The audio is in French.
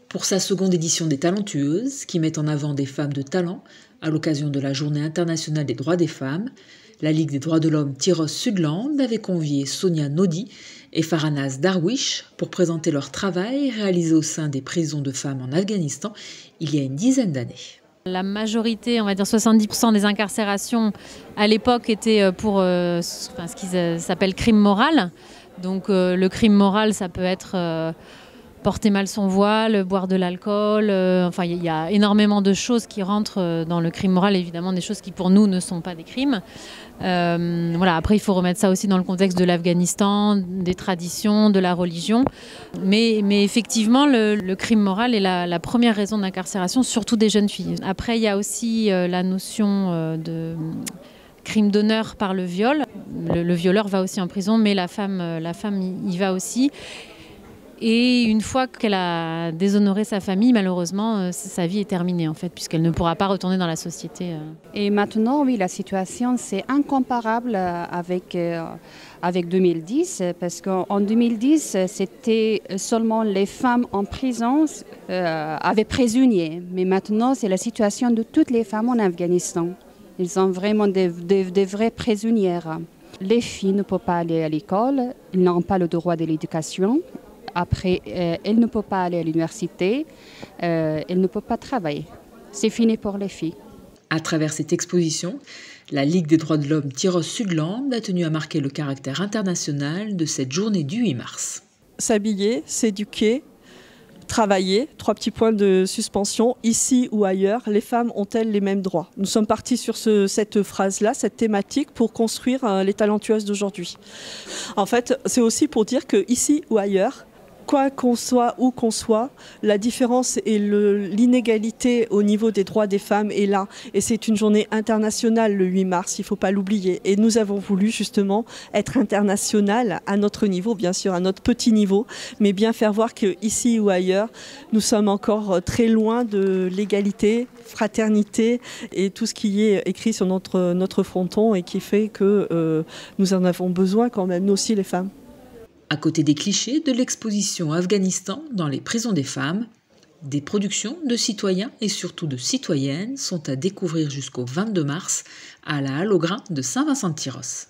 Pour sa seconde édition des Talentueuses, qui met en avant des femmes de talent à l'occasion de la Journée internationale des droits des femmes, la Ligue des droits de l'homme Tyrosse-Sudland avait convié Sonia Nodi et Farhanaz Darwish pour présenter leur travail réalisé au sein des prisons de femmes en Afghanistan il y a une dizaine d'années. La majorité, on va dire 70% des incarcérations à l'époque étaient pour ce qu'ils s'appelle crime moral. Donc le crime moral, ça peut être porter mal son voile, boire de l'alcool. Enfin, il y a énormément de choses qui rentrent dans le crime moral, évidemment des choses qui pour nous ne sont pas des crimes. Voilà. Après, il faut remettre ça aussi dans le contexte de l'Afghanistan, des traditions, de la religion. Mais effectivement, le crime moral est la première raison d'incarcération, surtout des jeunes filles. Après, il y a aussi la notion de crime d'honneur par le viol. Le violeur va aussi en prison, mais la femme y va aussi. Et une fois qu'elle a déshonoré sa famille, malheureusement, sa vie est terminée en fait, puisqu'elle ne pourra pas retourner dans la société. Et maintenant, oui, la situation c'est incomparable avec 2010, parce qu'en 2010, c'était seulement les femmes en prison avaient prisonniers. Mais maintenant, c'est la situation de toutes les femmes en Afghanistan. Ils sont vraiment des vraies prisonnières. Les filles ne peuvent pas aller à l'école, ils n'ont pas le droit de l'éducation. Après, elles ne peuvent pas aller à l'université, elles ne peuvent pas travailler. C'est fini pour les filles. À travers cette exposition, la Ligue des droits de l'homme Tyrosse-Sudland a tenu à marquer le caractère international de cette journée du 8 mars. S'habiller, s'éduquer, travailler, 3 petits points de suspension, ici ou ailleurs, les femmes ont-elles les mêmes droits? Nous sommes partis sur cette phrase-là, cette thématique, pour construire les talentueuses d'aujourd'hui. En fait, c'est aussi pour dire que ici ou ailleurs, quoi qu'on soit, où qu'on soit, la différence et l'inégalité au niveau des droits des femmes est là. Et c'est une journée internationale le 8 mars, il ne faut pas l'oublier. Et nous avons voulu justement être international à notre niveau, bien sûr, à notre petit niveau, mais bien faire voir qu'ici ou ailleurs, nous sommes encore très loin de l'égalité, fraternité et tout ce qui est écrit sur notre fronton et qui fait que nous en avons besoin quand même, nous aussi les femmes. À côté des clichés de l'exposition Afghanistan dans les prisons des femmes, des productions de citoyens et surtout de citoyennes sont à découvrir jusqu'au 22 mars à la Halle aux Grains de Saint-Vincent-de-Tyrosse.